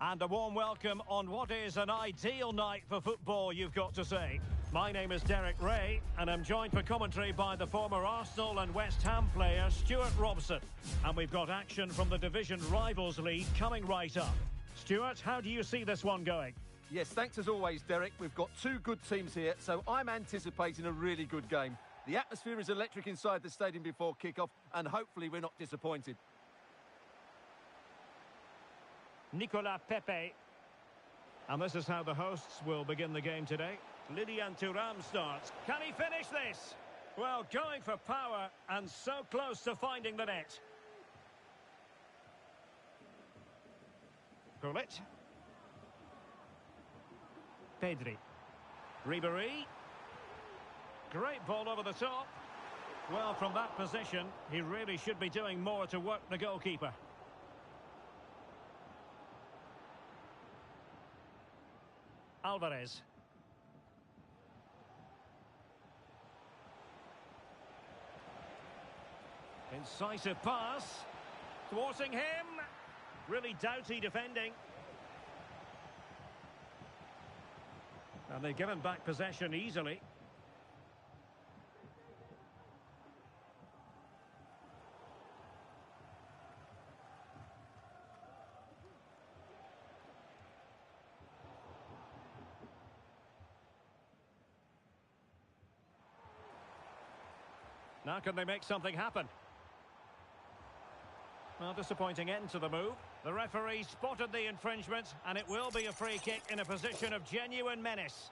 And a warm welcome on what is an ideal night for football, you've got to say. My name is Derek Ray, and I'm joined for commentary by the former Arsenal and West Ham player Stuart Robson. And we've got action from the Division Rivals League coming right up. Stuart, how do you see this one going? Yes, thanks as always, Derek. We've got two good teams here, so I'm anticipating a really good game. The atmosphere is electric inside the stadium before kick-off, and hopefully we're not disappointed. Nicolas Pepe. And this is how the hosts will begin the game today. Lydian Thuram starts. Can he finish this? Well, going for power and so close to finding the net. Gullit. Pedri. Ribéry. Great ball over the top. Well, from that position, he really should be doing more to work the goalkeeper. Alvarez. Incisive pass. Thwarting him. Really doughty defending. And they've given back possession easily. Now can they make something happen? Well, disappointing end to the move. The referee spotted the infringement, and it will be a free kick in a position of genuine menace.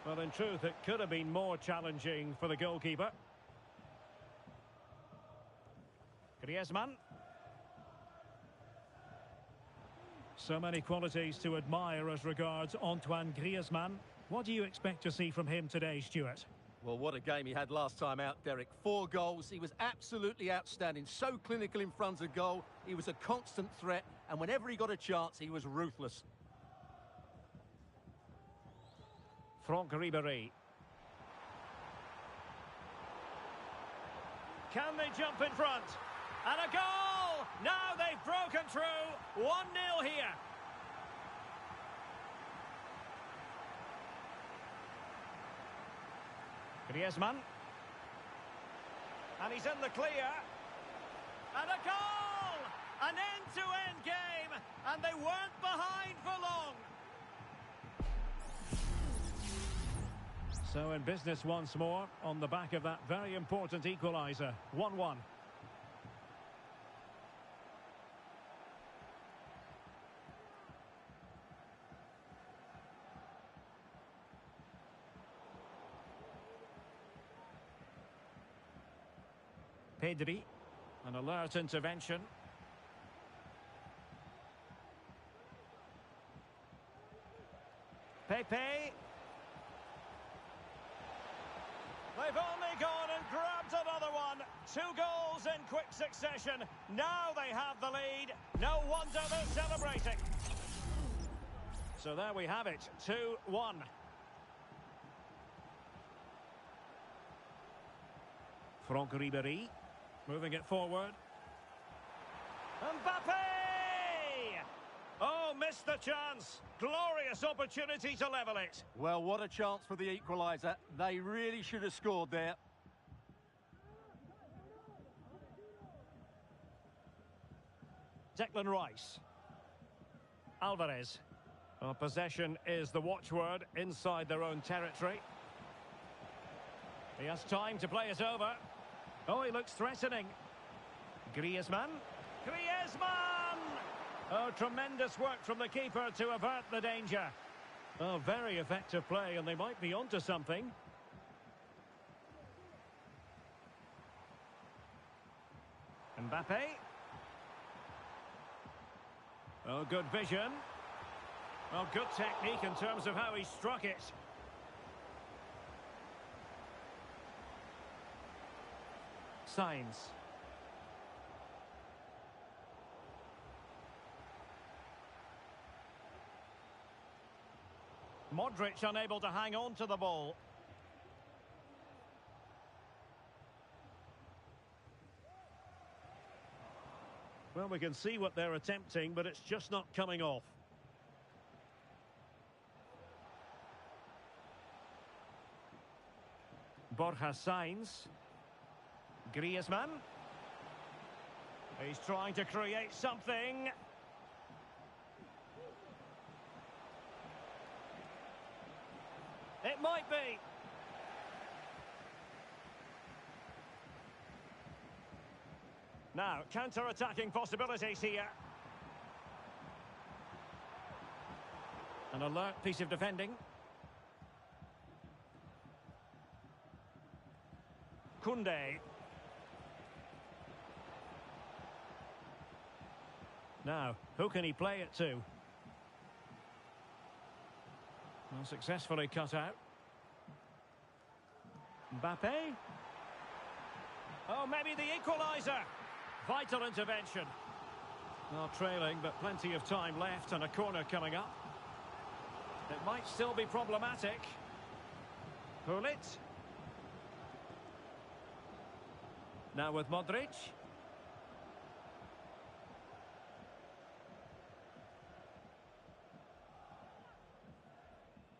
Well, in truth, it could have been more challenging for the goalkeeper. Griezmann. So many qualities to admire as regards Antoine Griezmann. What do you expect to see from him today, Stuart? Well, what a game he had last time out, Derek. 4 goals. He was absolutely outstanding. So clinical in front of goal. He was a constant threat. And whenever he got a chance, he was ruthless. Franck Ribéry. Can they jump in front? And a goal! Now they've broken through. 1-0 here. Griezmann. And he's in the clear. And a goal! An end-to-end game. And they weren't behind for long. So in business once more on the back of that very important equaliser. 1-1. Pedri, an alert intervention. Pepe. They've only gone and grabbed another one. 2 goals in quick succession. Now they have the lead. No wonder they're celebrating. So there we have it, 2-1. Franck Ribéry. Moving it forward. Mbappe! Oh, missed the chance. Glorious opportunity to level it. Well, what a chance for the equaliser. They really should have scored there. Declan Rice. Alvarez. Well, possession is the watchword inside their own territory. He has time to play it over. Oh, he looks threatening. Griezmann. Griezmann! Oh, tremendous work from the keeper to avert the danger. Oh, very effective play, and they might be onto something. Mbappe. Oh, good vision. Well, good technique in terms of how he struck it. Signs. Modric unable to hang on to the ball. Well, we can see what they're attempting, but it's just not coming off. Borja Sainz. Griezmann. He's trying to create something. It might be. Now, counter-attacking possibilities here. An alert piece of defending. Koundé. Now, who can he play it to? Well, successfully cut out. Mbappe. Oh, maybe the equaliser. Vital intervention. Well, trailing, but plenty of time left and a corner coming up. It might still be problematic. Gullit. Now with Modric.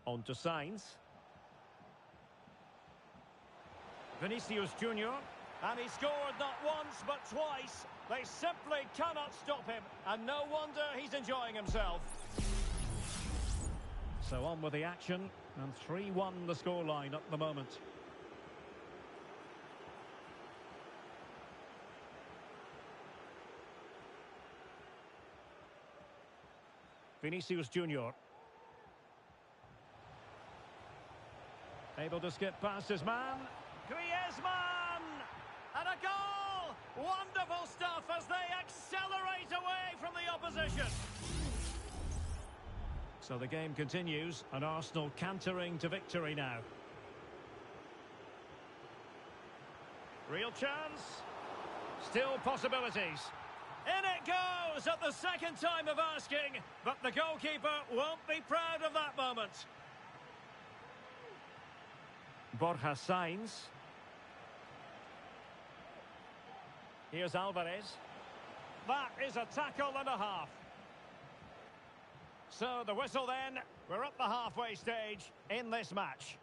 On to Sainz. Vinicius Junior. And he scored not once but twice. They simply cannot stop him. And no wonder he's enjoying himself. So on with the action. And 3-1 the scoreline at the moment. Vinicius Junior. Able to skip past his man. Griezmann! And a goal! Wonderful stuff as they accelerate away from the opposition. So the game continues, and Arsenal cantering to victory now. Real chance. Still possibilities. In it goes at the second time of asking, but the goalkeeper won't be proud of that moment. Borja Sainz. Here's Alvarez. That is a tackle and a half. So the whistle then. We're at the halfway stage in this match.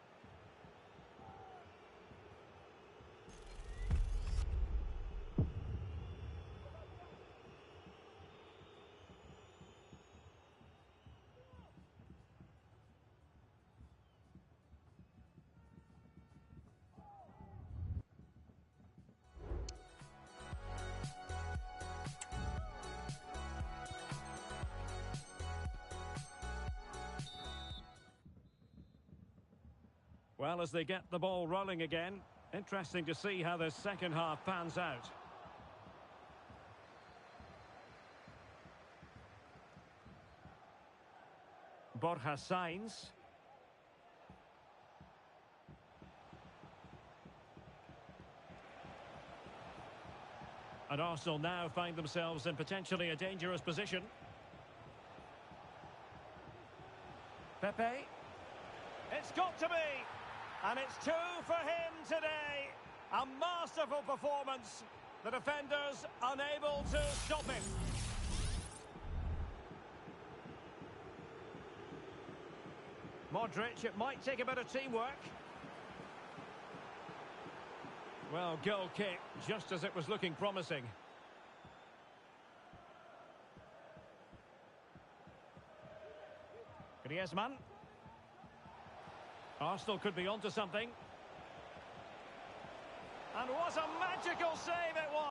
Well, as they get the ball rolling again, interesting to see how the second half pans out. Borja Sainz. And Arsenal now find themselves in potentially a dangerous position. Pepe. It's got to be. And it's 2 for him today. A masterful performance. The defenders unable to stop him. Modric, it might take a bit of teamwork. Well, goal kick, just as it was looking promising. Griezmann. Arsenal could be onto something. And what a magical save it was!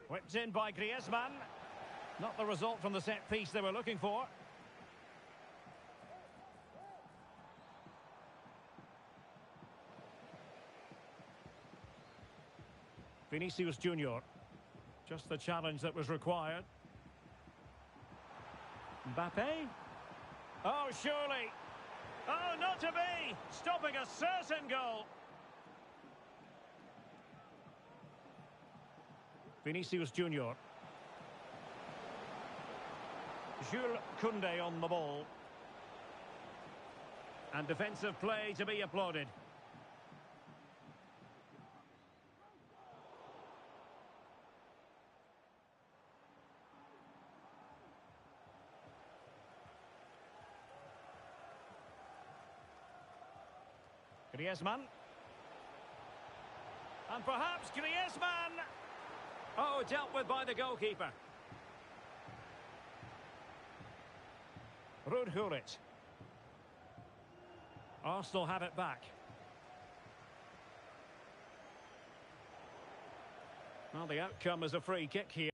Whipped in by Griezmann. Not the result from the set piece they were looking for. Vinicius Junior. Just the challenge that was required. Mbappe. Oh, surely. Oh, not to be. Stopping a certain goal. Vinicius Junior. Jules Koundé on the ball. And defensive play to be applauded. Griezmann. And perhaps Griezmann. Oh, dealt with by the goalkeeper. Ruud Gullit. Arsenal have it back. Well, the outcome is a free kick here.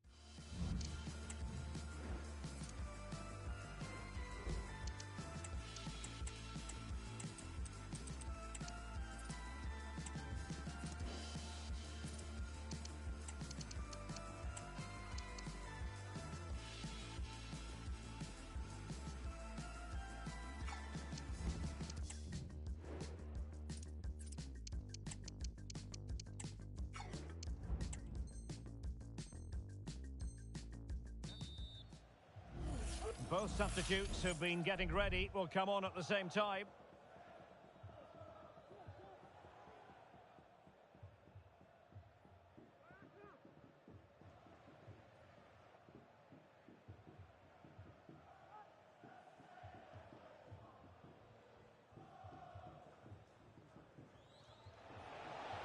Both substitutes who've been getting ready will come on at the same time.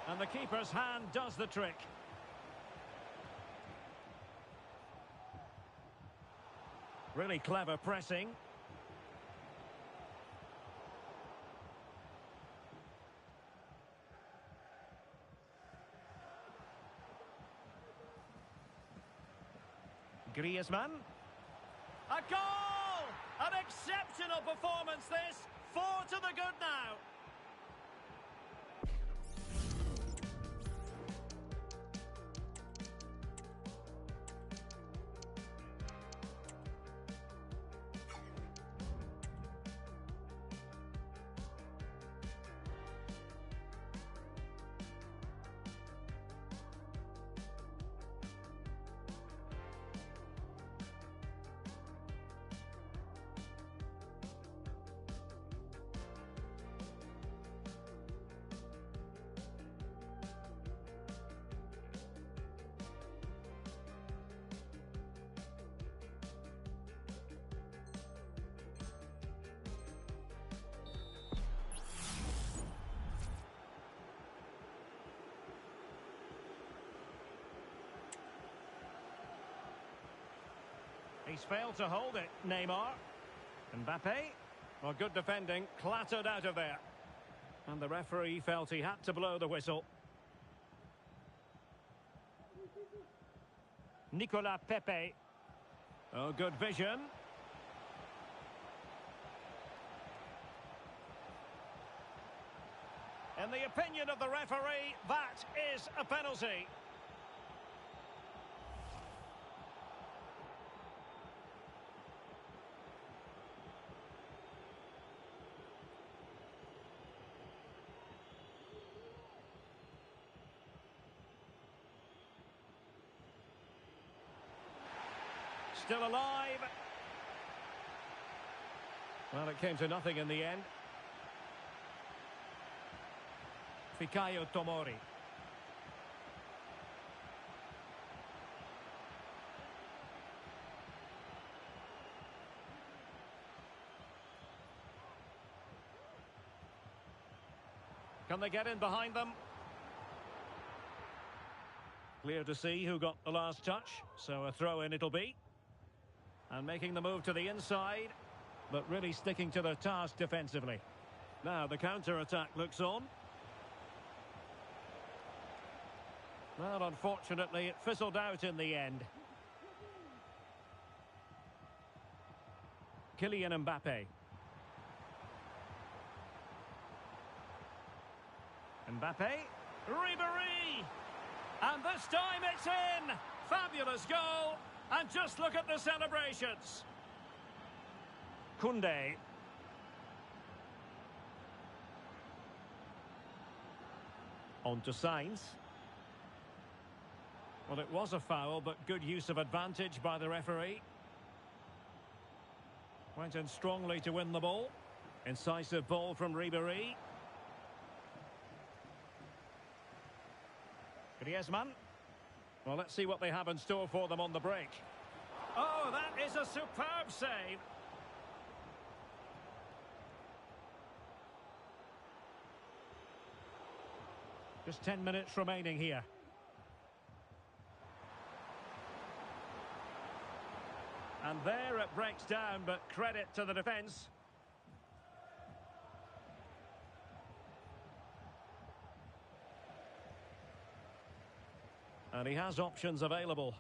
And the keeper's hand does the trick. Really clever pressing. Griezmann. A goal! An exceptional performance this. 4 to the good now. He's failed to hold it, Neymar. Mbappe. Well, good defending, clattered out of there. And the referee felt he had to blow the whistle. Nicolas Pepe. Oh, good vision. In the opinion of the referee, that is a penalty. Still alive. Well, it came to nothing in the end. Fikayo Tomori. Can they get in behind them? Clear to see who got the last touch, so a throw-in it'll be. And making the move to the inside. but really sticking to their task defensively. Now the counter-attack looks on. Well, unfortunately, it fizzled out in the end. Kylian Mbappe. Mbappe. Ribéry! And this time it's in! Fabulous goal! And just look at the celebrations. Koundé. On to Sainz. Well, it was a foul, but good use of advantage by the referee. Went in strongly to win the ball. Incisive ball from Ribéry. Griezmann. Well, let's see what they have in store for them on the break. Oh, that is a superb save. Just 10 minutes remaining here. And there it breaks down, but credit to the defence. And he has options available.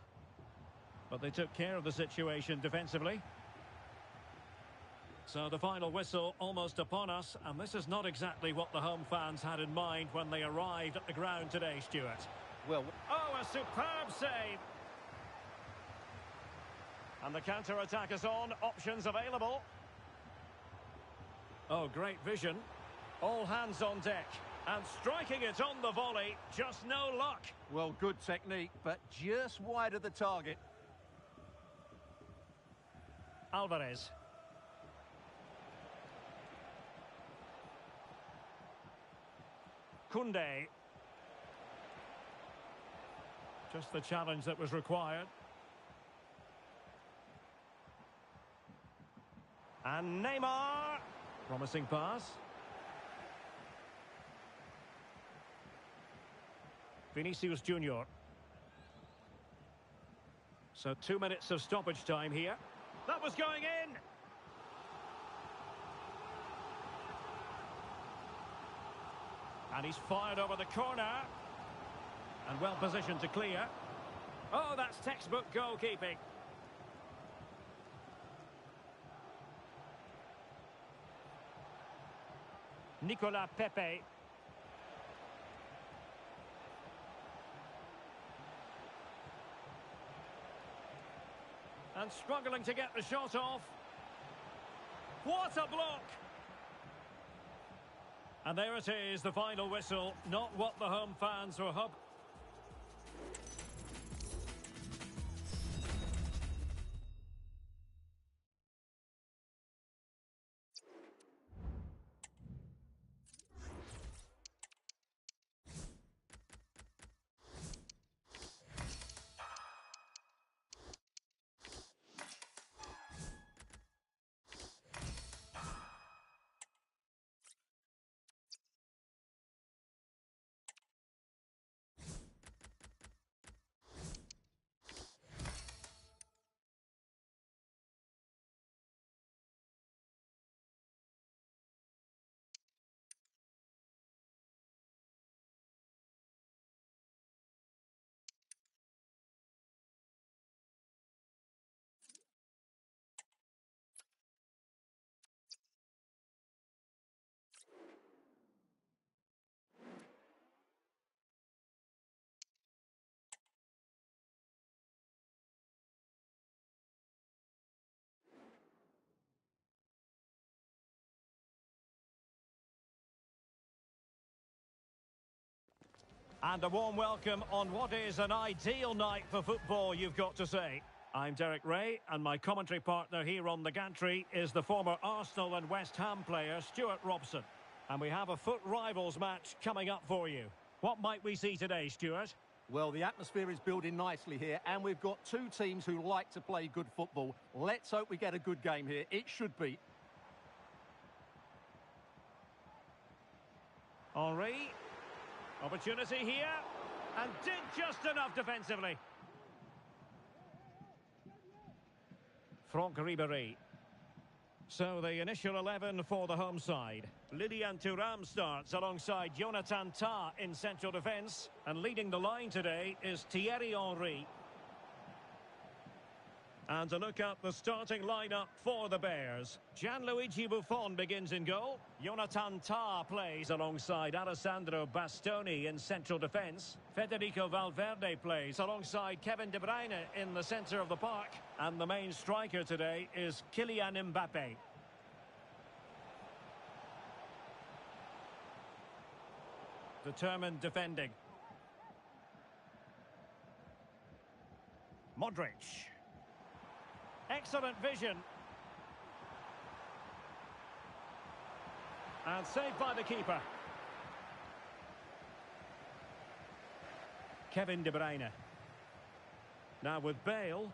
But they took care of the situation defensively. So the final whistle almost upon us, and this is not exactly what the home fans had in mind when they arrived at the ground today, Stuart. Well, oh, a superb save. And the counter-attack is on, options available. Oh, great vision. All hands on deck. And striking it on the volley, just no luck. well, good technique, but just wide of the target. Alvarez. Koundé. Just the challenge that was required. And Neymar. Promising pass. Vinicius Junior. So 2 minutes of stoppage time here. That was going in. And he's fired over the corner. And well positioned to clear. Oh, that's textbook goalkeeping. Nicolas Pepe. And struggling to get the shot off. What a block! And there it is, the final whistle. Not what the home fans were hoping. And a warm welcome on what is an ideal night for football, you've got to say. I'm Derek Ray, and my commentary partner here on the gantry is the former Arsenal and West Ham player, Stuart Robson. And we have a foot rivals match coming up for you. What might we see today, Stuart? Well, the atmosphere is building nicely here, and we've got two teams who like to play good football. Let's hope we get a good game here. It should be. Henry. Opportunity here, and did just enough defensively. Franck Ribéry. So the initial 11 for the home side. Lilian Thuram starts alongside Jonathan Tah in central defence. And leading the line today is Thierry Henry. And to look at the starting lineup for the Bears. Gianluigi Buffon begins in goal. Jonathan Tah plays alongside Alessandro Bastoni in central defence. Federico Valverde plays alongside Kevin De Bruyne in the centre of the park. And the main striker today is Kylian Mbappe. Determined defending. Modric. Excellent vision. And saved by the keeper. Kevin De Bruyne. Now with Bale.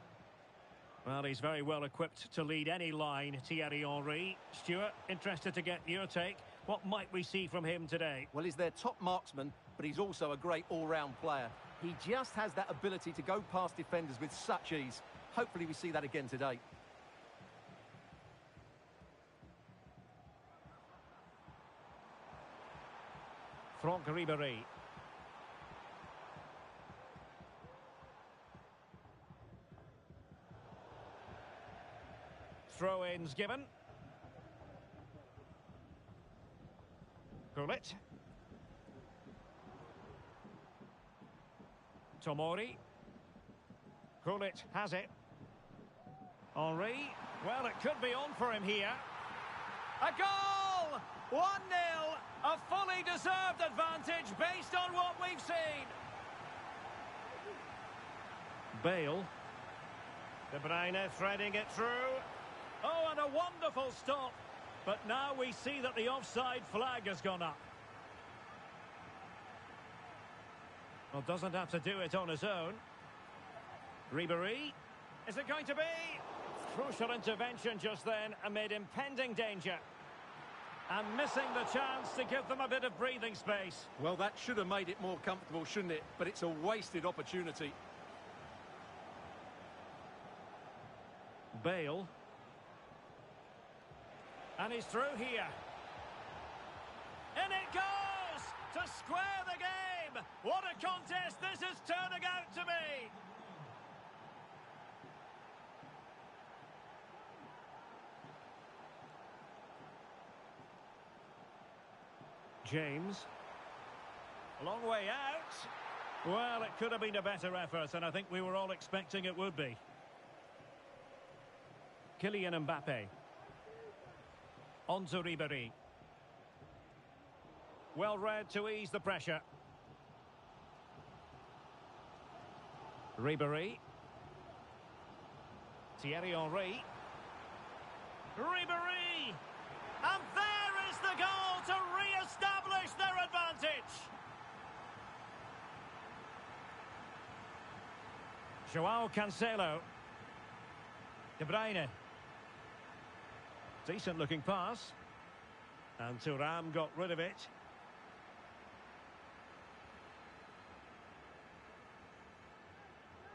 Well, he's very well equipped to lead any line, Thierry Henry. Stuart, interested to get your take. What might we see from him today? Well, he's their top marksman, but he's also a great all-round player. He just has that ability to go past defenders with such ease. Hopefully we see that again today. Franck Ribéry. Throw-ins given. Gullit. Tomori. Gullit has it. Henry. Well, it could be on for him here. A goal! 1-0. A fully deserved advantage based on what we've seen. Bale. De Bruyne threading it through. Oh, and a wonderful stop. But now we see that the offside flag has gone up. Well, doesn't have to do it on his own. Ribéry. Is it going to be? Crucial intervention just then amid impending danger. And missing the chance to give them a bit of breathing space. Well, that should have made it more comfortable, shouldn't it? But it's a wasted opportunity. Bale. And he's through here. In it goes! To square the game! What a contest this is turning out to be! James. A long way out. Well, it could have been a better effort, and I think we were all expecting it would be. Kylian Mbappe. On to Ribéry. Well read to ease the pressure. Ribéry. Thierry Henry. Ribéry! And there is the goal to re-establish their advantage! João Cancelo. De Bruyne. Decent looking pass. And Thuram got rid of it.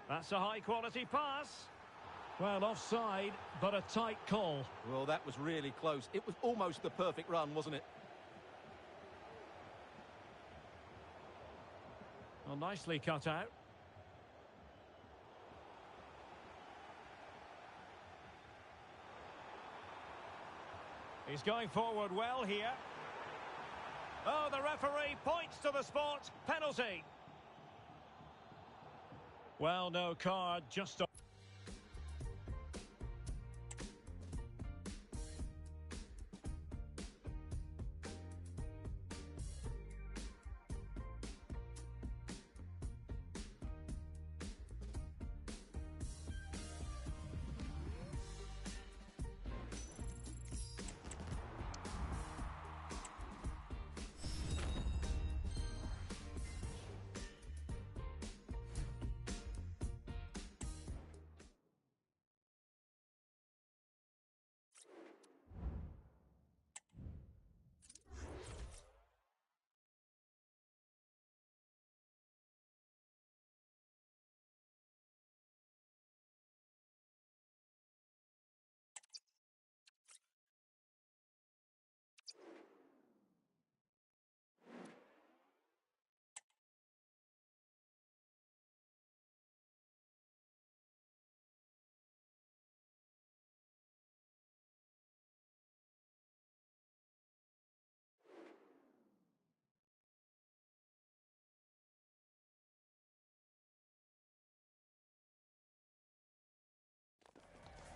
That's a high quality pass. Well, offside, but a tight call. Well, that was really close. It was almost the perfect run, wasn't it? Well, nicely cut out. He's going forward well here. Oh, the referee points to the spot. Penalty. Well, no card, just...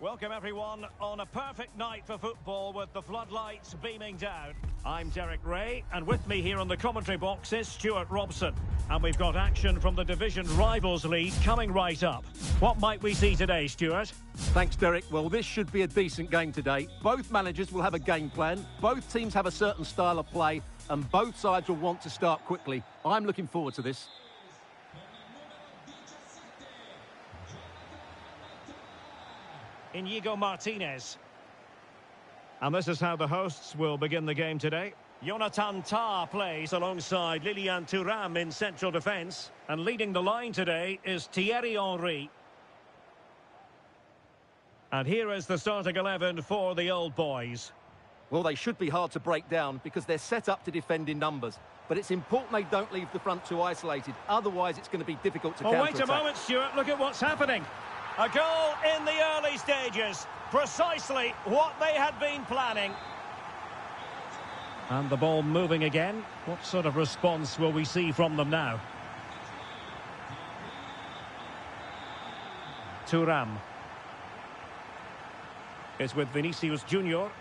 Welcome everyone on a perfect night for football with the floodlights beaming down. I'm Derek Ray, and with me here on the commentary box is Stuart Robson. And we've got action from the Division Rivals League coming right up. What might we see today, Stuart? Thanks, Derek. Well, this should be a decent game today. Both managers will have a game plan. Both teams have a certain style of play, and both sides will want to start quickly. I'm looking forward to this. Inigo Martinez. And this is how the hosts will begin the game today. Jonathan Tah plays alongside Lilian Thuram in central defence. And leading the line today is Thierry Henry. And here is the starting 11 for the old boys. Well, they should be hard to break down because they're set up to defend in numbers. But it's important they don't leave the front two isolated. Otherwise, it's going to be difficult to counter-attack. Wait a moment, Stuart. Look at what's happening. A goal in the early stages. Precisely what they had been planning. And the ball moving again. What sort of response will we see from them now? Thuram. It's with Vinicius Junior.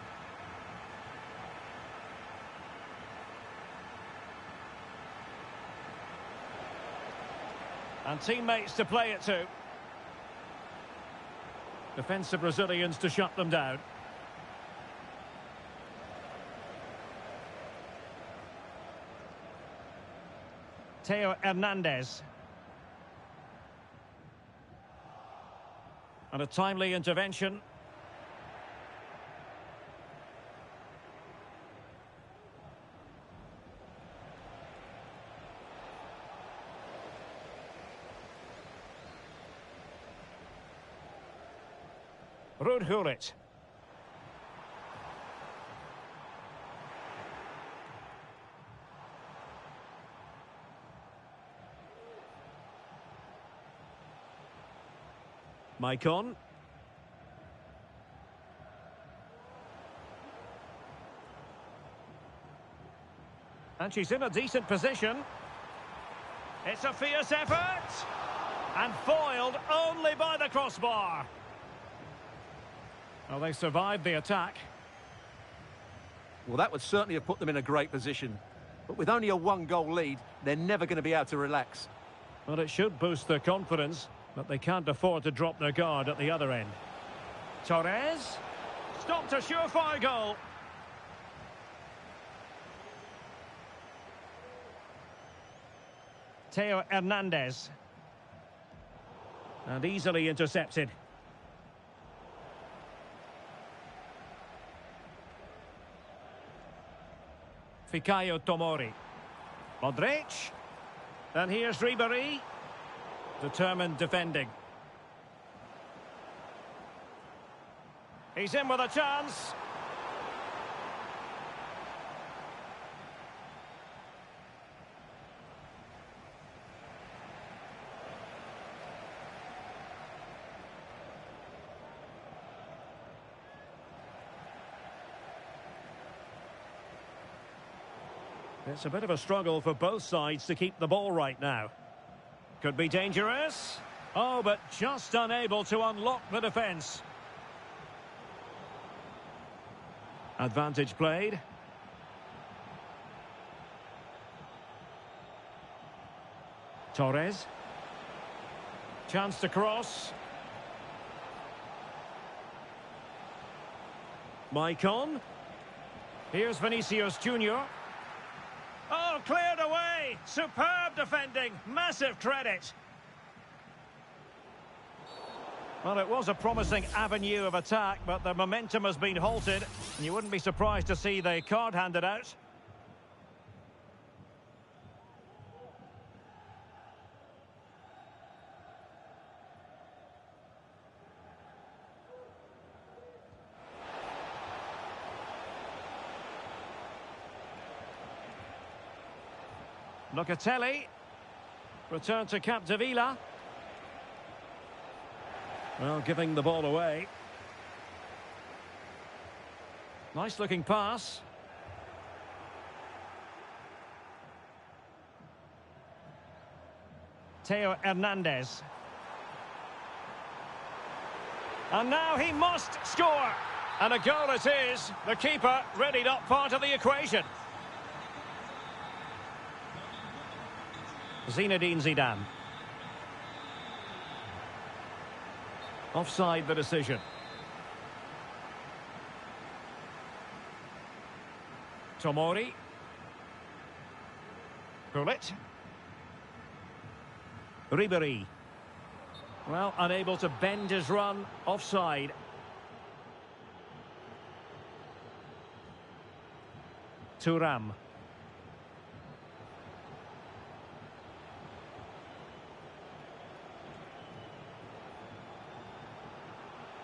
And teammates to play it to. Defensive Brazilians to shut them down. Theo Hernandez. And a timely intervention. Ruud Gullit. Maicon. And she's in a decent position. It's a fierce effort. And foiled only by the crossbar. Well, they survived the attack. Well, that would certainly have put them in a great position. But with only a one-goal lead, they're never going to be able to relax. Well, it should boost their confidence, but they can't afford to drop their guard at the other end. Torres. Stopped a surefire goal. Theo Hernandez. And easily intercepted. Fikayo Tomori. Modric. And here's Ribéry. Determined defending. He's in with a chance. It's a bit of a struggle for both sides to keep the ball right now. Could be dangerous. Oh, but just unable to unlock the defence. Advantage played. Torres. Chance to cross. Maicon. Here's Vinicius Junior. Oh, cleared away. Superb defending. Massive credit. Well, it was a promising avenue of attack, but the momentum has been halted. And you wouldn't be surprised to see the card handed out. Locatelli. Return to Capdevila. Well, giving the ball away. Nice looking pass. Theo Hernandez. And now he must score. And a goal it is. The keeper really not part of the equation. Zinedine Zidane. Offside the decision. Tomori. Gullit. Ribéry. Well, unable to bend his run. Offside. Thuram.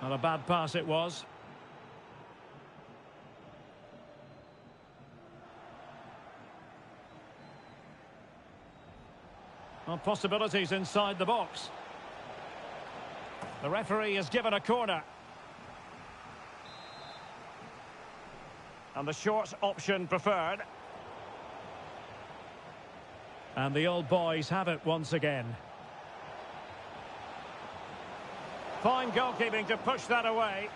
Not a bad pass it was. Well, possibilities inside the box. The referee has given a corner. And the short option preferred. And the old boys have it once again. Fine goalkeeping to push that away.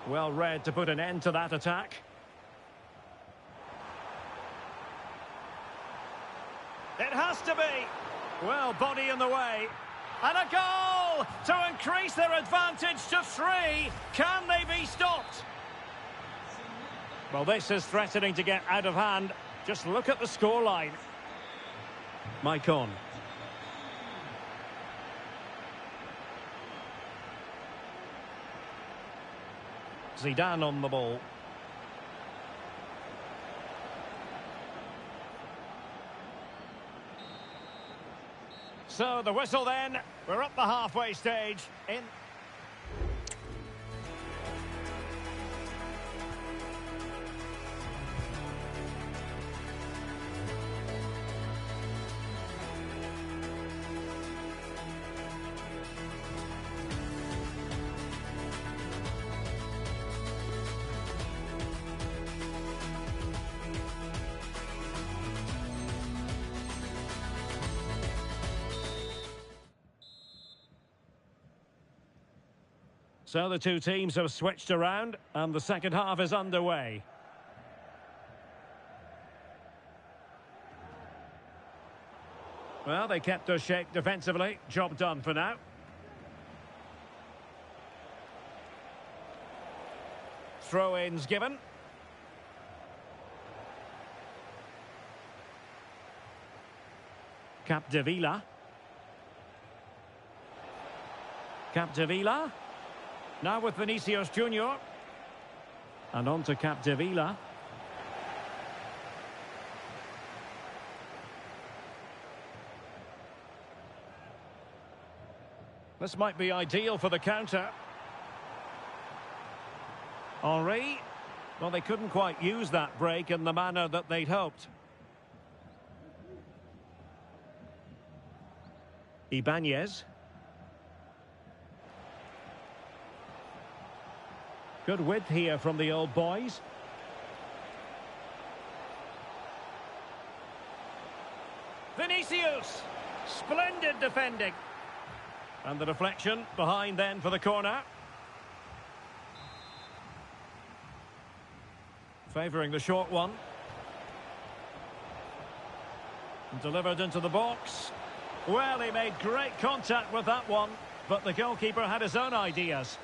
Well read to put an end to that attack. It has to be. Well, body in the way. And a goal to increase their advantage to 3. Can they be stopped? Well, this is threatening to get out of hand. Just look at the scoreline. Maicon. Zidane on the ball. So the whistle then. We're up the halfway stage. In. So the two teams have switched around and the second half is underway. Well, they kept us shape defensively. Job done for now. Throw-ins given. Capdevila. Capdevila. Now with Vinicius Junior. And on to Capdevila. This might be ideal for the counter. Henry. Well, they couldn't quite use that break in the manner that they'd hoped. Ibanez. Good width here from the old boys. Vinicius! Splendid defending. And the deflection behind then for the corner. Favouring the short one. And delivered into the box. Well, he made great contact with that one, but the goalkeeper had his own ideas.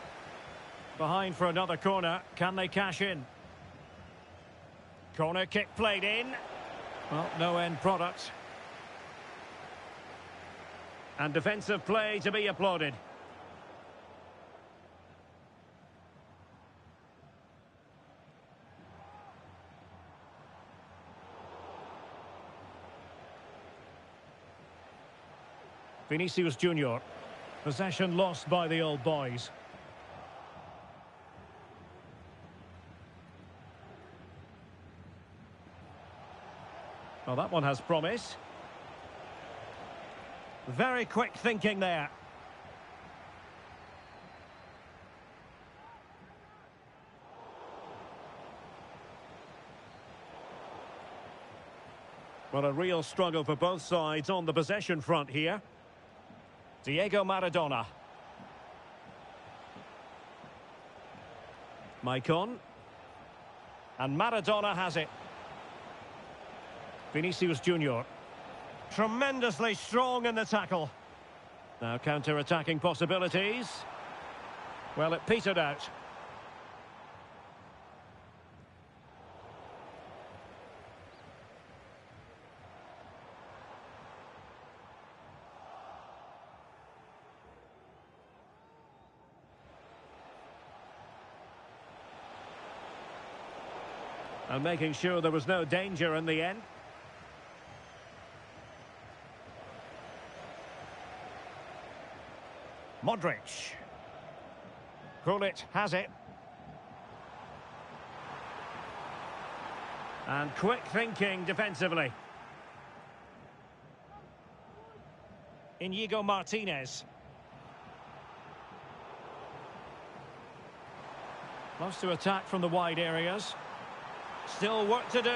Behind for another corner. Can they cash in? Corner kick played in. Well, no end product. And defensive play to be applauded. Vinicius Junior. Possession lost by the old boys. Well, that one has promise. Very quick thinking there. Well, a real struggle for both sides on the possession front here. Diego Maradona. Maicon. And Maradona has it. Vinicius Junior. Tremendously strong in the tackle. Now counter-attacking possibilities. Well, it petered out. And making sure there was no danger in the end. Modric. Gullit has it. And quick thinking defensively. Inigo Martinez. Loves to attack from the wide areas. Still work to do.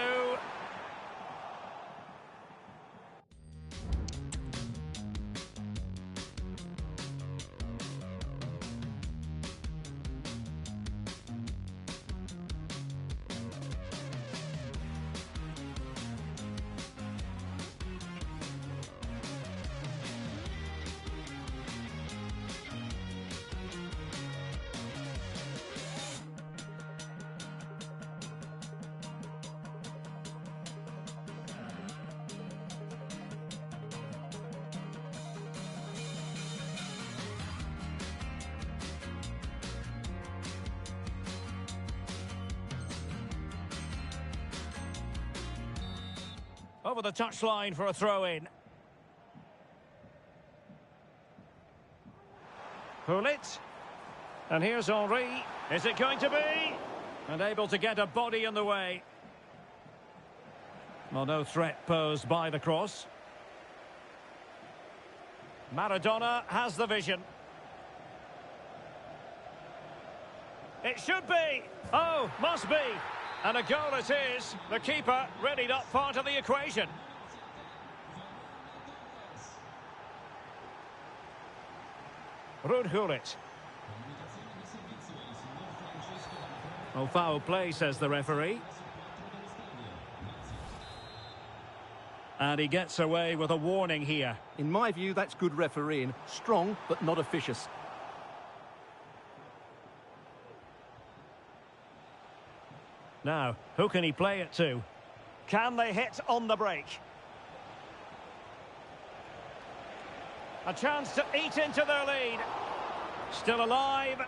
Over the touchline for a throw-in. Gullit. And here's Henry. Is it going to be? And able to get a body in the way. Well, no threat posed by the cross. Maradona has the vision. It should be. Oh, must be. And a goal it is. The keeper readied up part of the equation. Ruud Gullit. Oh, foul play, says the referee. And he gets away with a warning here. In my view, that's good refereeing. Strong, but not officious. Now, who can he play it to? Can they hit on the break? A chance to eat into their lead. Still alive.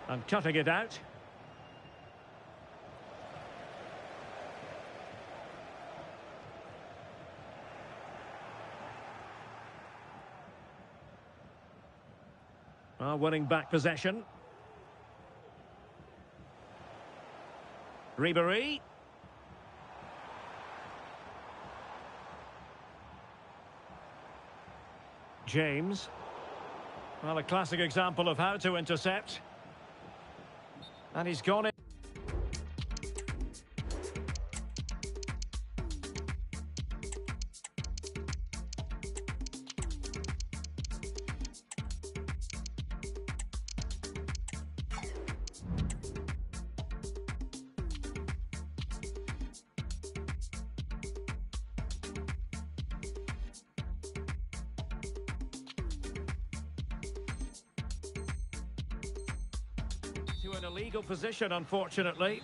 And cutting it out. Winning back possession. Ribéry. James. Well, a classic example of how to intercept. And he's gone in. To an illegal position, unfortunately.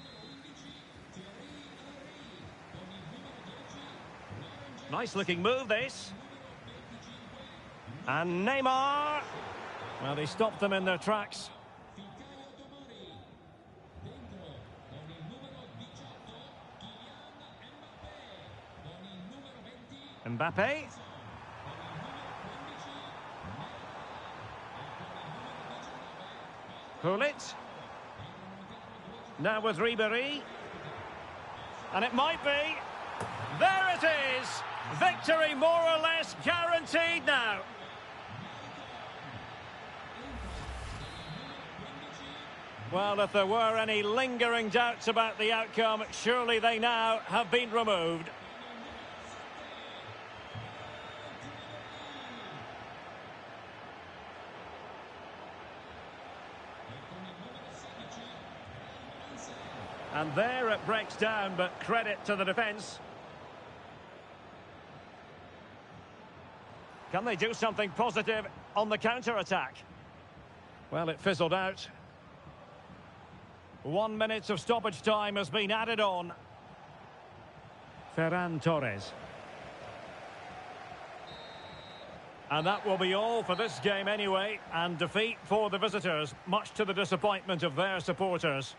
Nice looking move, this. And Neymar. Well, they stopped them in their tracks. Mbappe. Gullit. Now with Ribéry. And it might be. There it is! Victory more or less guaranteed now. Well, if there were any lingering doubts about the outcome, surely they now have been removed. And there it breaks down, but credit to the defence. Can they do something positive on the counter-attack? Well, it fizzled out. 1 minute of stoppage time has been added on. Ferran Torres. And that will be all for this game anyway, and defeat for the visitors, much to the disappointment of their supporters.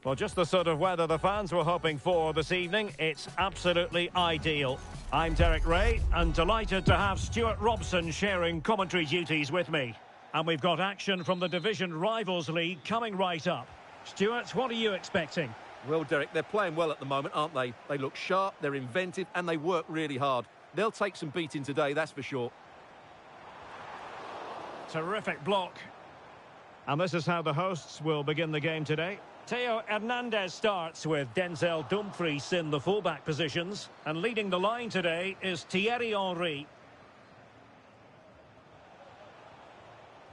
Well, just the sort of weather the fans were hoping for this evening. It's absolutely ideal. I'm Derek Ray, and delighted to have Stuart Robson sharing commentary duties with me. And we've got action from the Division Rivals League coming right up. Stuart, what are you expecting? Well, Derek, they're playing well at the moment, aren't they? They look sharp, they're inventive, and they work really hard. They'll take some beating today, that's for sure. Terrific block. And this is how the hosts will begin the game today. Theo Hernandez starts with Denzel Dumfries in the fullback positions. And leading the line today is Thierry Henry.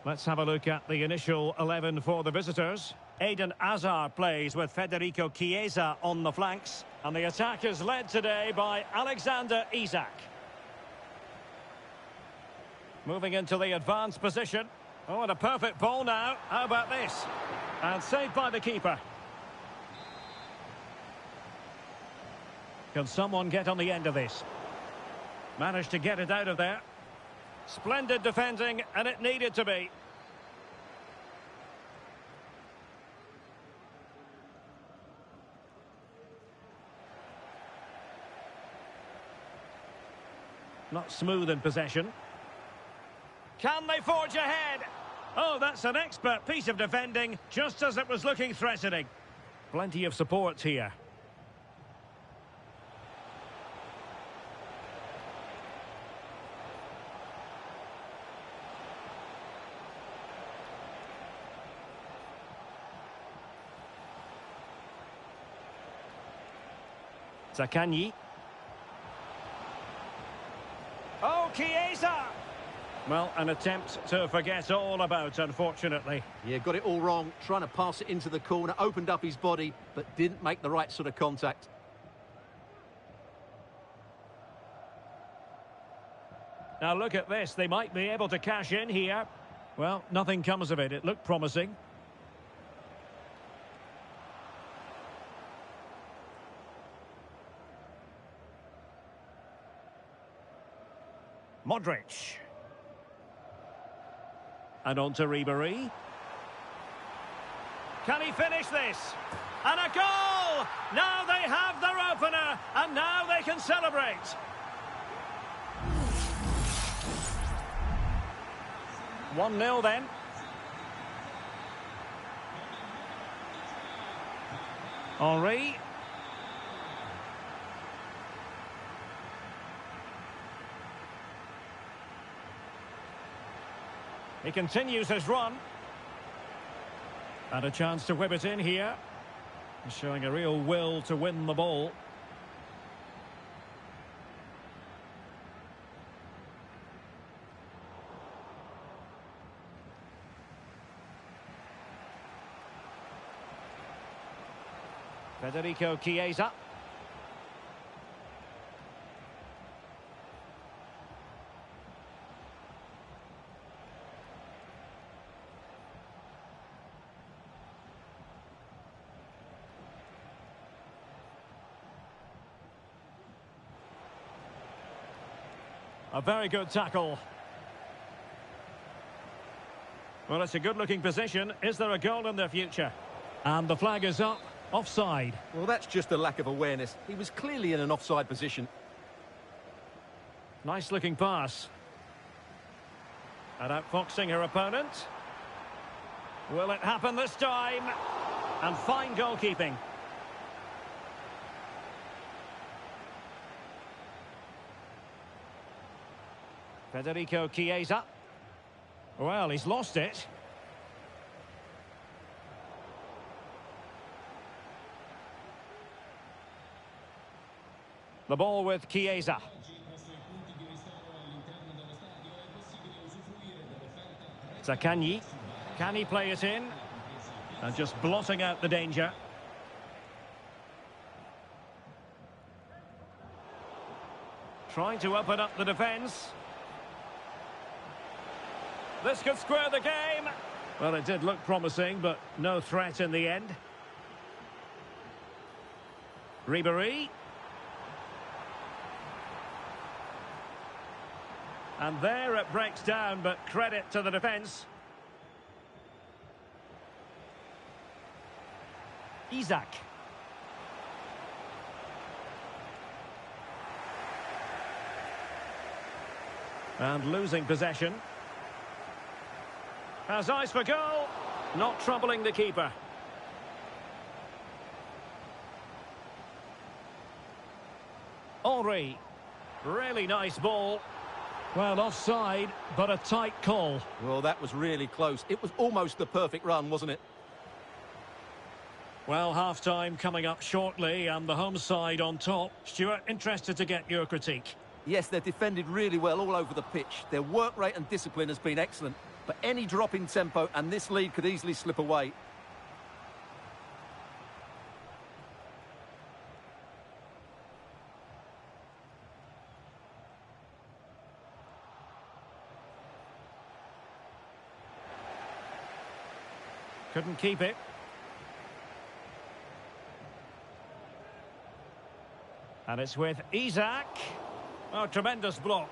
Let's have a look at the initial 11 for the visitors. Eden Hazard plays with Federico Chiesa on the flanks. And the attack is led today by Alexander Isak. Moving into the advanced position. Oh, and a perfect ball now. How about this? And saved by the keeper. Can someone get on the end of this? Managed to get it out of there. Splendid defending, and it needed to be. Not smooth in possession. Can they forge ahead? Oh, that's an expert piece of defending, just as it was looking threatening. Plenty of support here. Zaccagni. Oh, Chiesa! Well, an attempt to forget all about, unfortunately. Yeah, got it all wrong, trying to pass it into the corner, opened up his body, but didn't make the right sort of contact. Now look at this, they might be able to cash in here. Well, nothing comes of it, it looked promising. Modric. And on to Ribéry. Can he finish this? And a goal! Now they have their opener, and now they can celebrate. One 0 then. Henry. He continues his run. And a chance to whip it in here. He's showing a real will to win the ball. Federico Chiesa. A very good tackle. Well, it's a good-looking position. Is there a goal in their future? And the flag is up. Offside. Well, that's just a lack of awareness. He was clearly in an offside position. Nice-looking pass. And outfoxing her opponent. Will it happen this time? And fine goalkeeping. Federico Chiesa. Well, he's lost it. The ball with Chiesa. Zaccagni. Can he play it in? And just blotting out the danger. Trying to open up the defence. This could square the game. Well, it did look promising, but no threat in the end. Ribéry. And there it breaks down, but credit to the defence. Isaac. And losing possession. Has eyes for goal. Not troubling the keeper. Henry. Really nice ball. Well, offside, but a tight call. Well, that was really close. It was almost the perfect run, wasn't it? Well, half-time coming up shortly and the home side on top. Stuart, interested to get your critique. Yes, they've defended really well all over the pitch. Their work rate and discipline has been excellent. But any drop in tempo and this lead could easily slip away. Couldn't keep it. And it's with Isaac. Oh, tremendous block.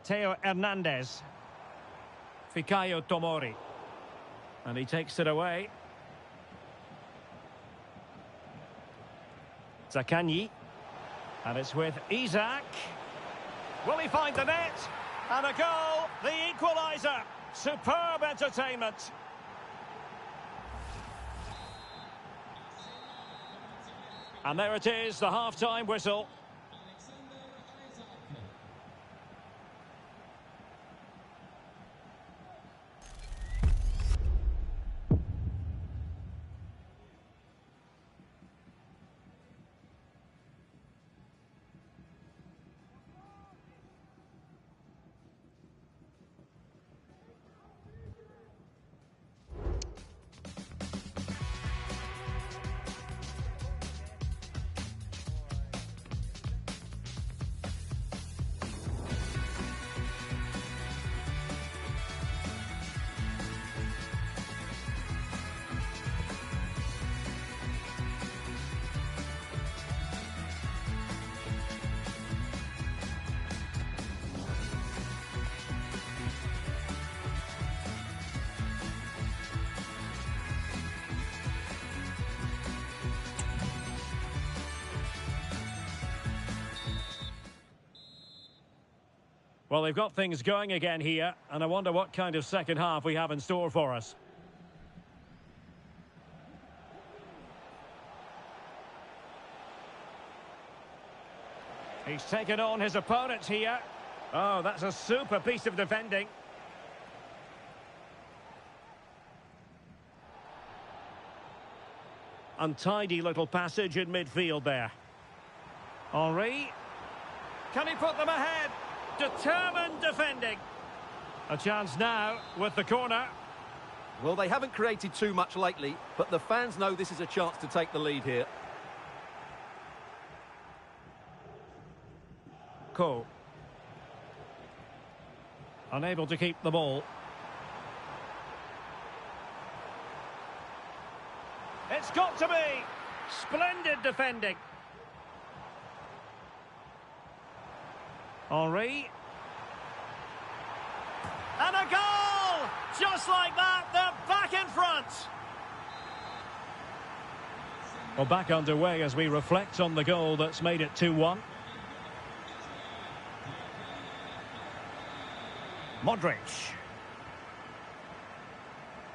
Theo Hernandez. Fikayo Tomori. And he takes it away. Zakanyi. And it's with Isaac. Will he find the net? And a goal, the equaliser. Superb entertainment. And there it is, the half-time whistle. Well, they've got things going again here, and I wonder what kind of second half we have in store for us. He's taken on his opponents here. Oh, that's a super piece of defending. Untidy little passage in midfield there. Henry. Can he put them ahead? Determined defending. A chance now with the corner. Well, they haven't created too much lately, but the fans know this is a chance to take the lead here. Cole. Unable to keep the ball. It's got to be. Splendid defending. Henry. And a goal! Just like that, they're back in front. Well, back underway as we reflect on the goal that's made it 2-1. Modric.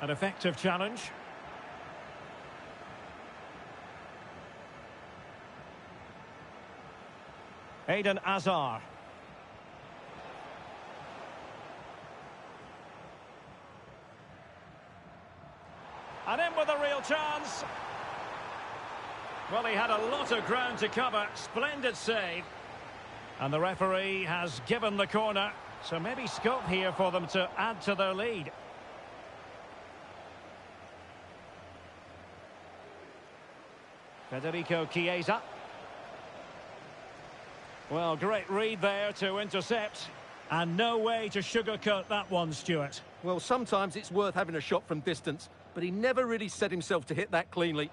An effective challenge. Eden Hazard. And in with a real chance. Well, he had a lot of ground to cover. Splendid save. And the referee has given the corner. So maybe scope here for them to add to their lead. Federico Chiesa. Well, great read there to intercept. And no way to sugarcoat that one, Stuart. Well, sometimes it's worth having a shot from distance, but he never really set himself to hit that cleanly.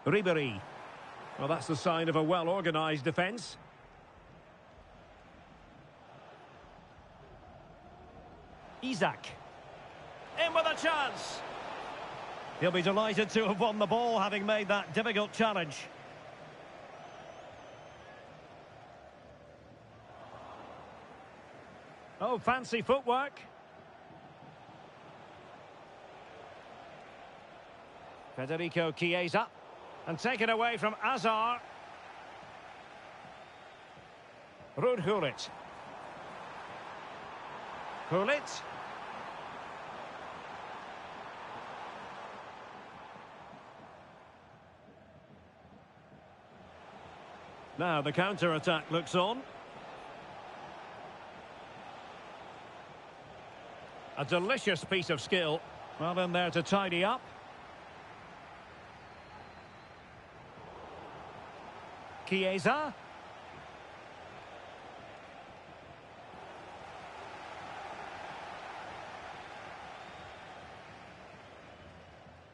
Ribéry. Well, that's the sign of a well-organised defence. Isaac. In with a chance. He'll be delighted to have won the ball, having made that difficult challenge. Oh, fancy footwork. Federico Chiesa. And taken away from Azar. Ruud Gullit. Gullit. Now the counter-attack looks on. A delicious piece of skill. Well, in there to tidy up. Chiesa.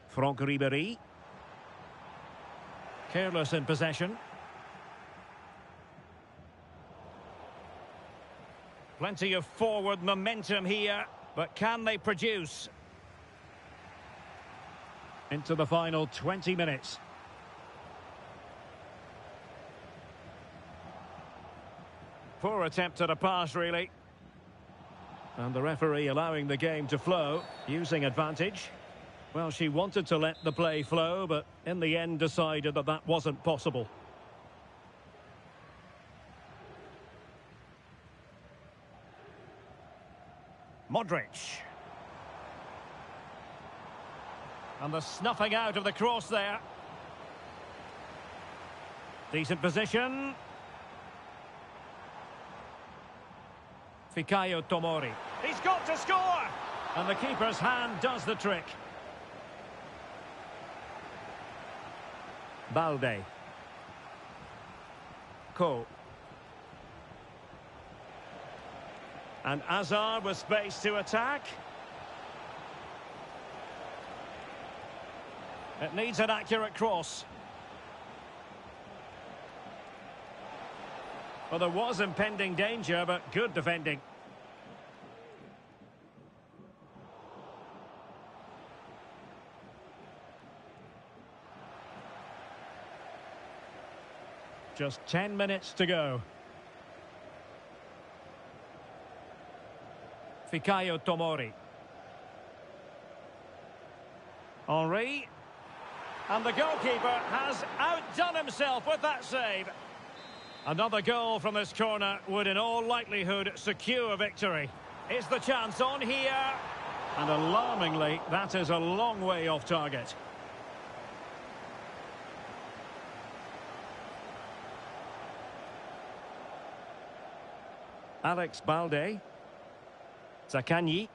Franck Ribéry. Careless in possession. Plenty of forward momentum here, but can they produce? Into the final 20 minutes. Poor attempt at a pass, really. And the referee allowing the game to flow, using advantage. Well, she wanted to let the play flow, but in the end decided that that wasn't possible. Modric. And the snuffing out of the cross there. Decent position. Fikayo Tomori. He's got to score! And the keeper's hand does the trick. Balde. Ko. And Azar with space to attack. It needs an accurate cross. Well, there was impending danger, but good defending. Just 10 minutes to go. Fikayo Tomori. Henry. And the goalkeeper has outdone himself with that save. Another goal from this corner would in all likelihood secure victory. Is the chance on here? And alarmingly, that is a long way off target. Alex Balde. Zaccagni.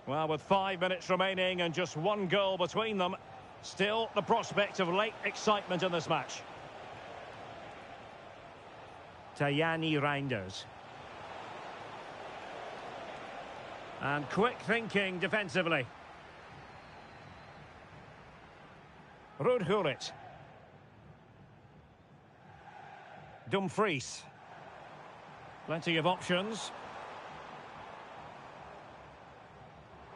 Well, with 5 minutes remaining and just one goal between them, still the prospect of late excitement in this match. Tajani Reinders. And quick thinking defensively. Ruud Gullit. Dumfries. Plenty of options.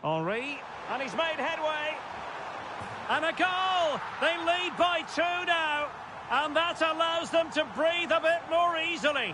Henry, and he's made headway. And a goal! They lead by 2 now. And that allows them to breathe a bit more easily.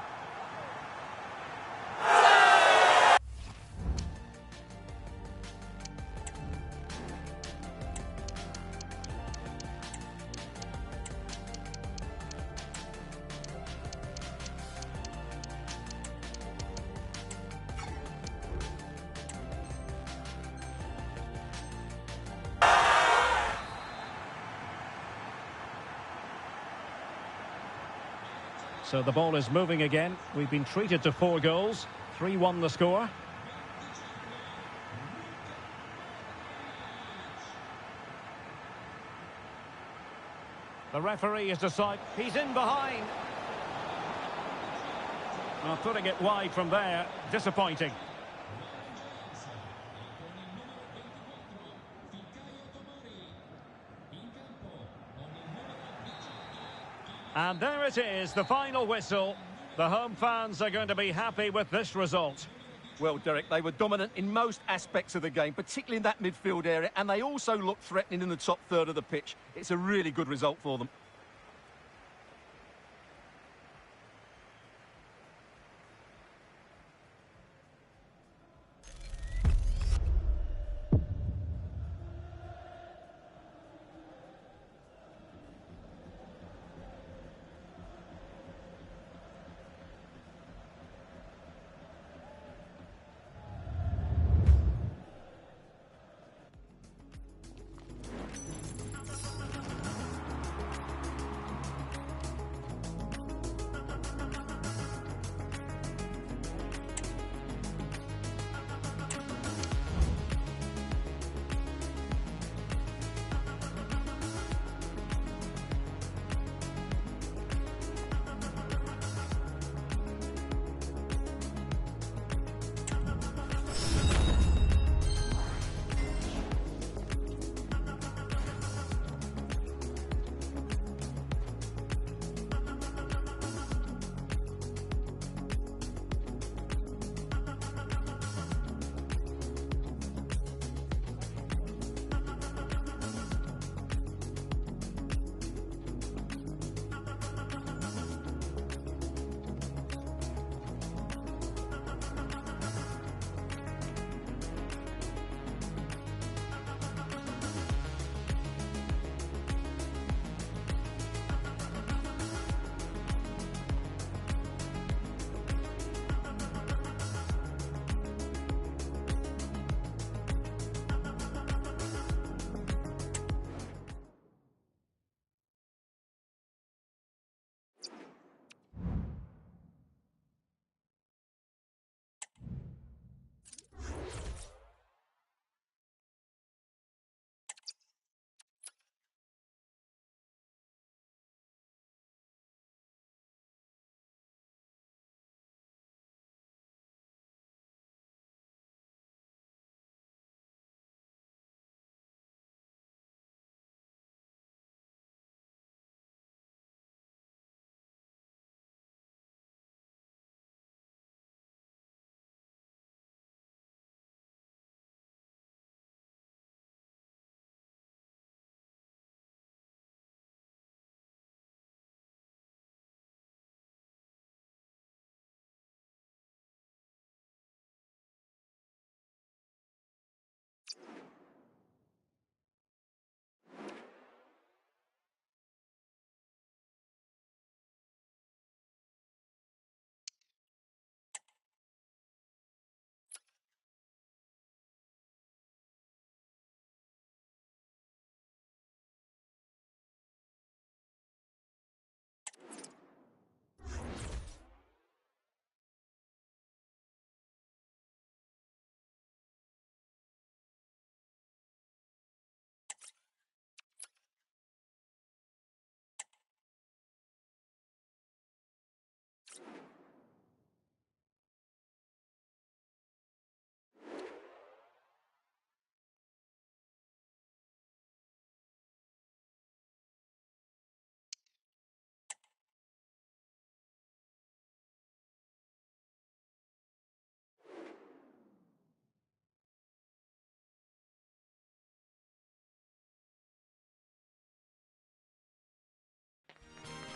So the ball is moving again. We've been treated to 4 goals. 3-1 the score. The referee has decided he's in behind. Well, putting it wide from there, disappointing. And there it is, the final whistle. The home fans are going to be happy with this result. Well, Derek, they were dominant in most aspects of the game, particularly in that midfield area, and they also looked threatening in the top third of the pitch. It's a really good result for them.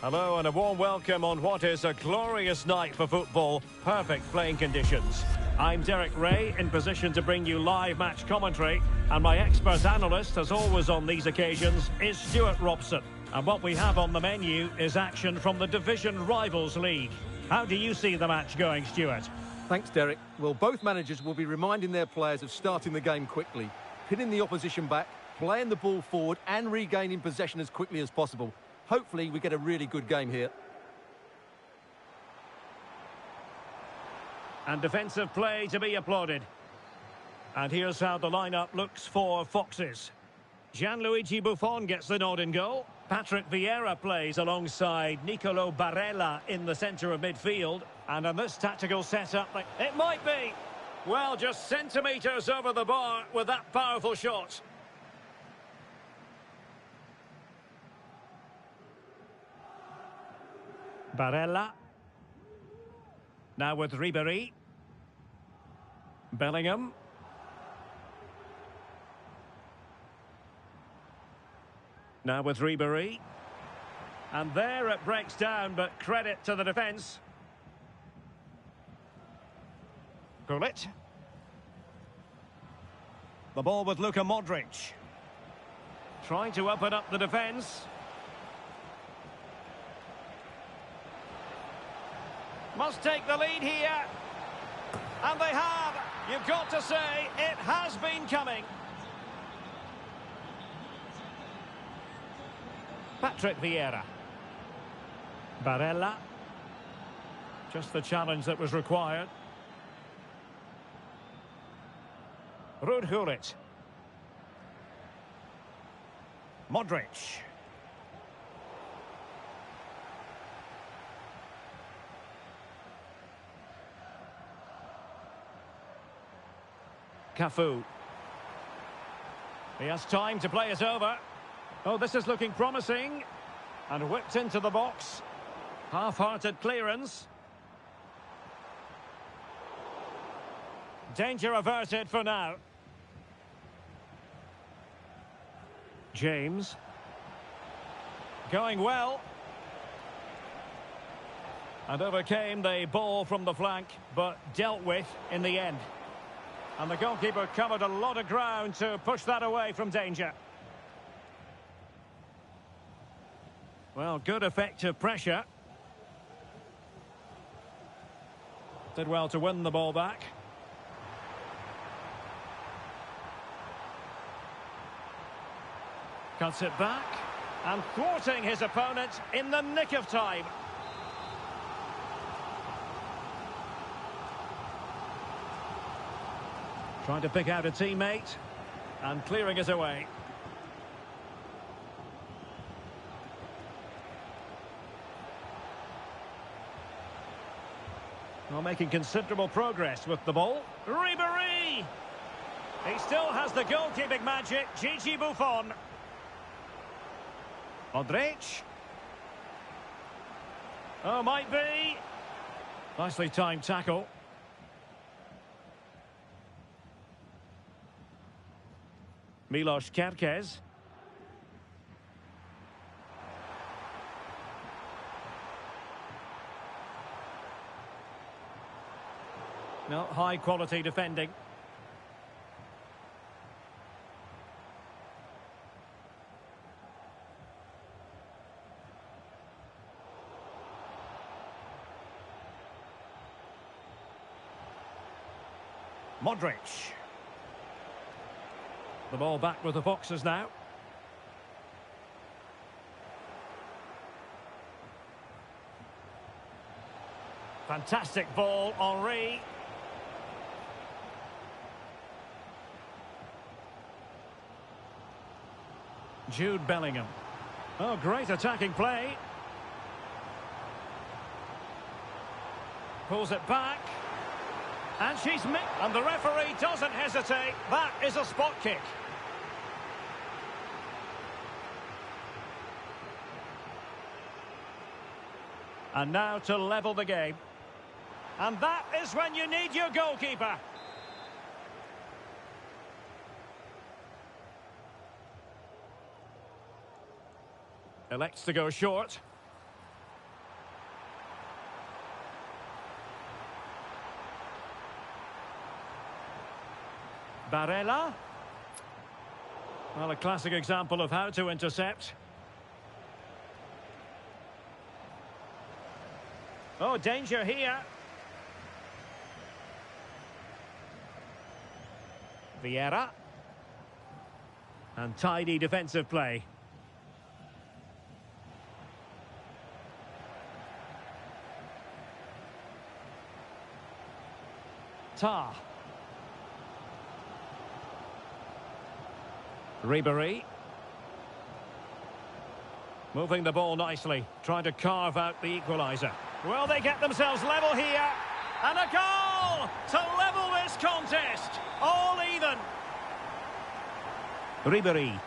Hello and a warm welcome on what is a glorious night for football. Perfect playing conditions. I'm Derek Ray, in position to bring you live match commentary. And my expert analyst, as always on these occasions, is Stuart Robson. And what we have on the menu is action from the Division Rivals League. How do you see the match going, Stuart? Thanks, Derek. Well, both managers will be reminding their players of starting the game quickly, pinning the opposition back, playing the ball forward and regaining possession as quickly as possible. Hopefully, we get a really good game here. And defensive play to be applauded. And here's how the lineup looks for Foxes. Gianluigi Buffon gets the nod in goal. Patrick Vieira plays alongside Nicolo Barella in the centre of midfield. And on this tactical setup, it might be. Well, just centimetres over the bar with that powerful shot. Barella. Now with Ribéry. Bellingham. Now with Ribéry. And there it breaks down, but credit to the defence. Gullit. The ball with Luka Modric. Trying to open up the defence. Must take the lead here. And they have. You've got to say, it has been coming. Patrick Vieira. Barella. Just the challenge that was required. Ruud Gullit. Modric. Cafu. He has time to play it over. Oh, this is looking promising. And whipped into the box. Half-hearted clearance. Danger averted for now. James. Going well. And overcame the ball from the flank, but dealt with in the end. And the goalkeeper covered a lot of ground to push that away from danger. Well, good effective pressure. Did well to win the ball back. Cuts it back. And thwarting his opponent in the nick of time. Trying to pick out a teammate. And clearing it away. Well, making considerable progress with the ball. Ribéry! He still has the goalkeeping magic. Gigi Buffon. Modric. Oh, might be. Nicely timed tackle. Milos Kerkez. No, high quality defending. Modric. The ball back with the Foxes now. Fantastic ball, Henry. Jude Bellingham. Oh, great attacking play. Pulls it back. And she's missed. And the referee doesn't hesitate. That is a spot kick. And now to level the game. And that is when you need your goalkeeper. Elects to go short. Barella. Well, a classic example of how to intercept. Oh, danger here. Vieira. And tidy defensive play. Tar. Ribéry. Moving the ball nicely, trying to carve out the equaliser. Well, they get themselves level here. And a goal to level this contest. All even. Ribéry.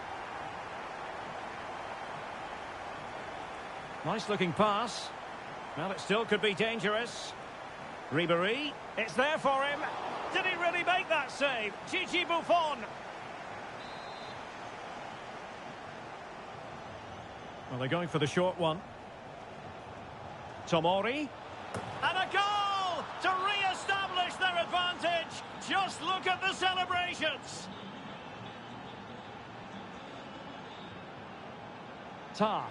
Nice looking pass. Well, it still could be dangerous. Ribéry, it's there for him. Did he really make that save? Gigi Buffon. Well, they're going for the short one. Tomori. And a goal to re-establish their advantage. Just look at the celebrations. Ta.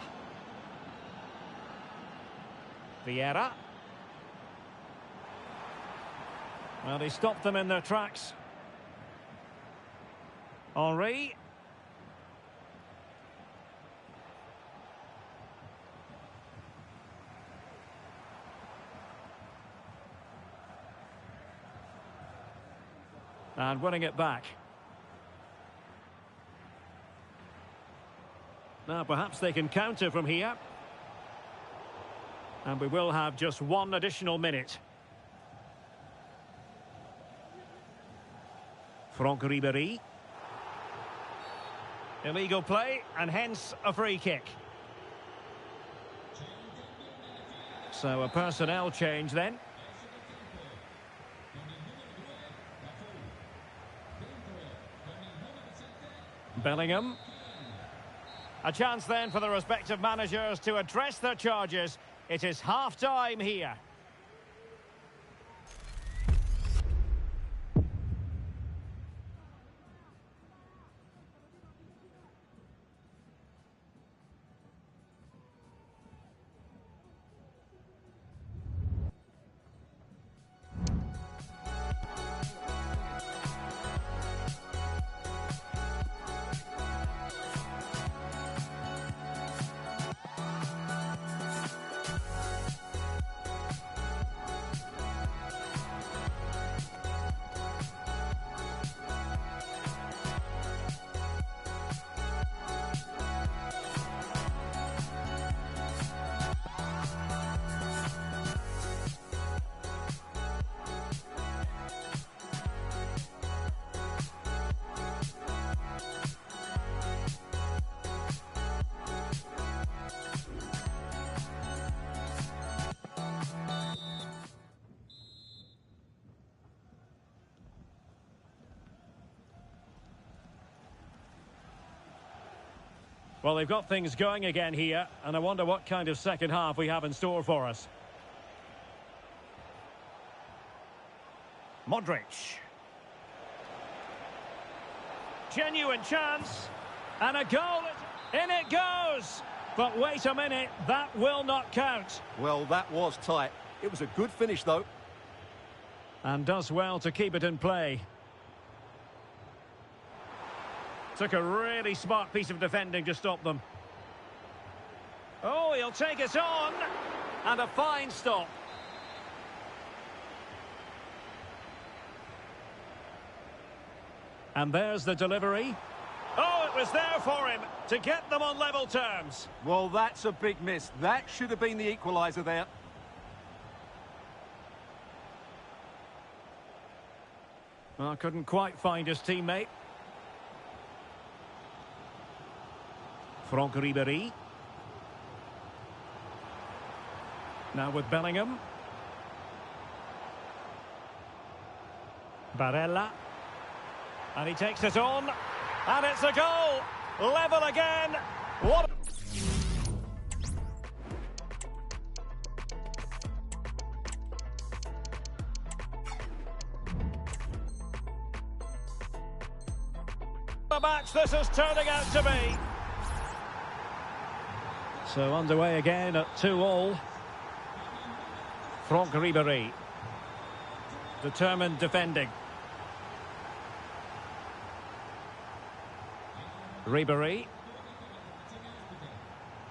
Vieira. Well, he stopped them in their tracks. Henry. And winning it back. Now, perhaps they can counter from here. And we will have just one additional minute. Franck Ribéry. Illegal play, and hence a free kick. So a personnel change then. Bellingham. A chance then for the respective managers to address their charges. It is half-time here. Well, they've got things going again here, and I wonder what kind of second half we have in store for us. Modric. Genuine chance. And a goal. In it goes. But wait a minute, that will not count. Well, that was tight. It was a good finish, though. And does well to keep it in play. Took a really smart piece of defending to stop them. Oh, he'll take it on. And a fine stop. And there's the delivery. Oh, it was there for him to get them on level terms. Well, that's a big miss. That should have been the equaliser there. Well, couldn't quite find his teammate. Franck Ribéry. Now with Bellingham. Barella. And he takes it on. And it's a goal. Level again. What a match this is turning out to be. So underway again at 2-2. Franck Ribéry. Determined defending. Ribéry.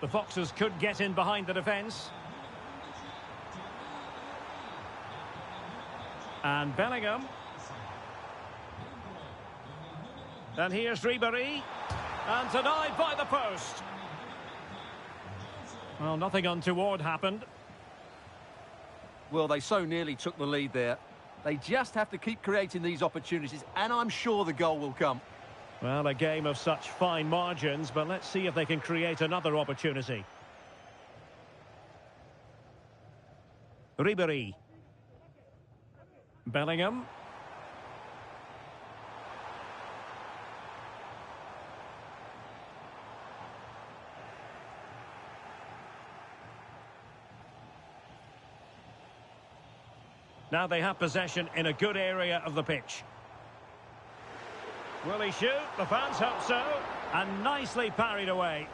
The Foxes could get in behind the defence. And Bellingham. And here's Ribéry. And denied by the post. Well, nothing untoward happened. Well, they so nearly took the lead there. They just have to keep creating these opportunities, and I'm sure the goal will come. Well, a game of such fine margins, but let's see if they can create another opportunity. Ribéry. Bellingham. Now they have possession in a good area of the pitch. Will he shoot? The fans hope so. And nicely parried away.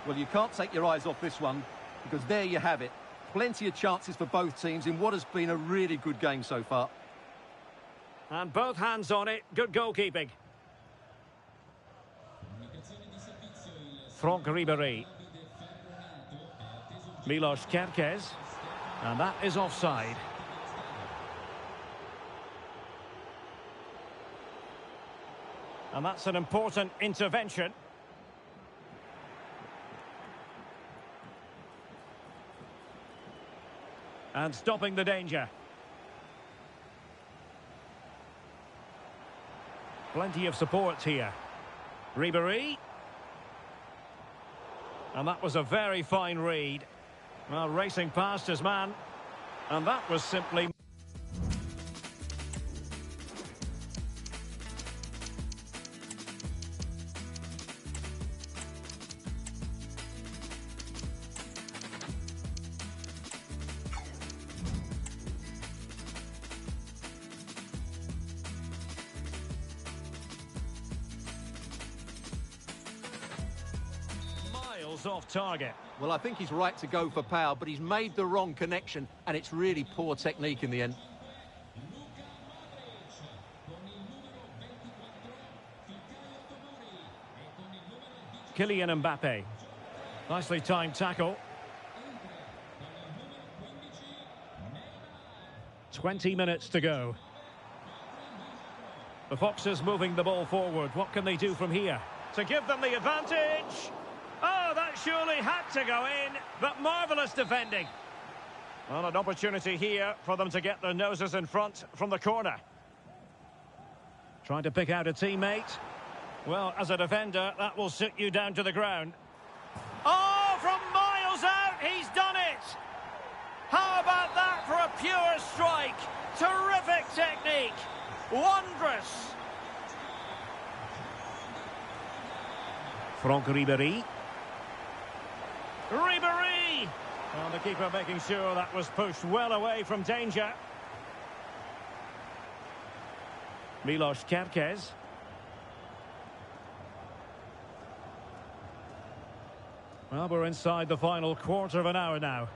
Well, you can't take your eyes off this one, because there you have it. Plenty of chances for both teams in what has been a really good game so far. And both hands on it. Good goalkeeping. Franck Ribéry. Milos Kerkez. And that is offside. And that's an important intervention. And stopping the danger. Plenty of support here. Ribéry. And that was a very fine read. Well, racing past his man. And that was simply... miles off target. Well, I think he's right to go for power, but he's made the wrong connection, and it's really poor technique in the end. Kylian Mbappe. Nicely timed tackle. 20 minutes to go. The Foxes moving the ball forward. What can they do from here to give them the advantage? Oh, that surely had to go in, but marvellous defending. Well, an opportunity here for them to get their noses in front from the corner. Trying to pick out a teammate. Well, as a defender, that will sit you down to the ground. Oh, from miles out, he's done it! How about that for a pure strike? Terrific technique. Wondrous. Franck Ribéry. Ribéry! Well, the keeper making sure that was pushed well away from danger. Milos Kerkez. Well, we're inside the final quarter of an hour now.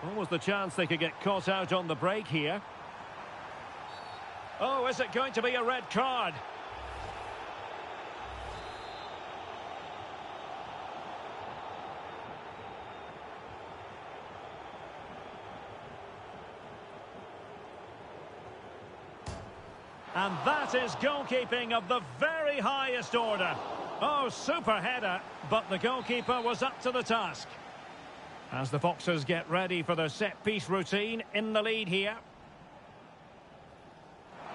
Almost the chance they could get caught out on the break here. Oh, is it going to be a red card? And that is goalkeeping of the very highest order. Oh, super header, but the goalkeeper was up to the task. As the Foxes get ready for their set-piece routine, in the lead here.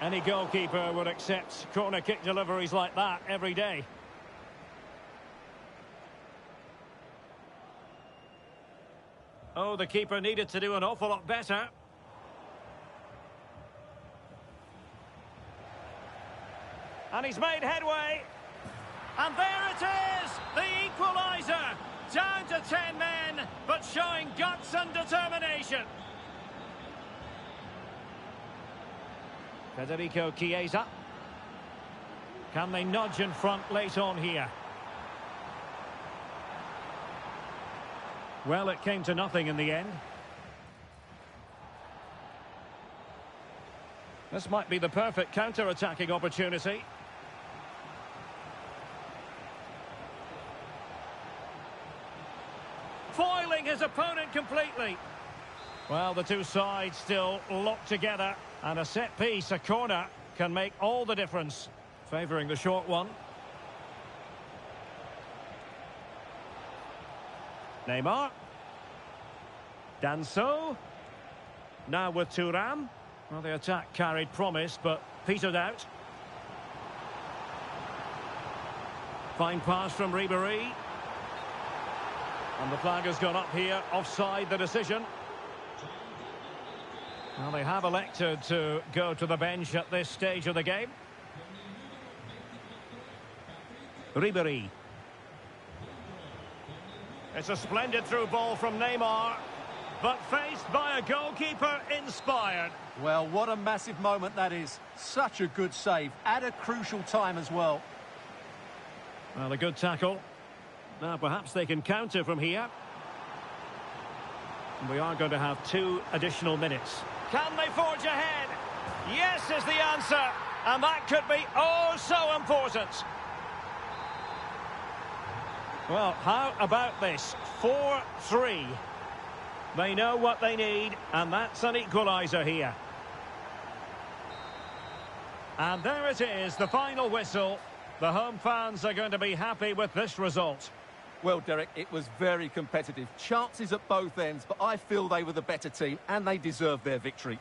Any goalkeeper would accept corner kick deliveries like that every day. Oh, the keeper needed to do an awful lot better. And he's made headway. And there it is, the equaliser. Down to 10 men, but showing guts and determination. Federico Chiesa. Can they nudge in front late on here? Well, it came to nothing in the end. This might be the perfect counter-attacking opportunity. Foiling his opponent completely. Well, the two sides still locked together. And a set piece, a corner, can make all the difference. Favouring the short one. Neymar. Danso. Now with Thuram. Well, the attack carried promise, but petered out. Fine pass from Ribéry. And the flag has gone up here, offside the decision. Well, they have elected to go to the bench at this stage of the game. Ribery. It's a splendid through ball from Neymar, but faced by a goalkeeper inspired. Well, what a massive moment that is. Such a good save, at a crucial time as well. Well, a good tackle. Now, perhaps they can counter from here. We are going to have 2 additional minutes. Can they forge ahead? Yes is the answer. And that could be oh so important. Well, how about this? 4-3. They know what they need, and that's an equaliser here. And there it is, the final whistle. The home fans are going to be happy with this result. Well, Derek, it was very competitive. Chances at both ends, but I feel they were the better team, and they deserved their victory.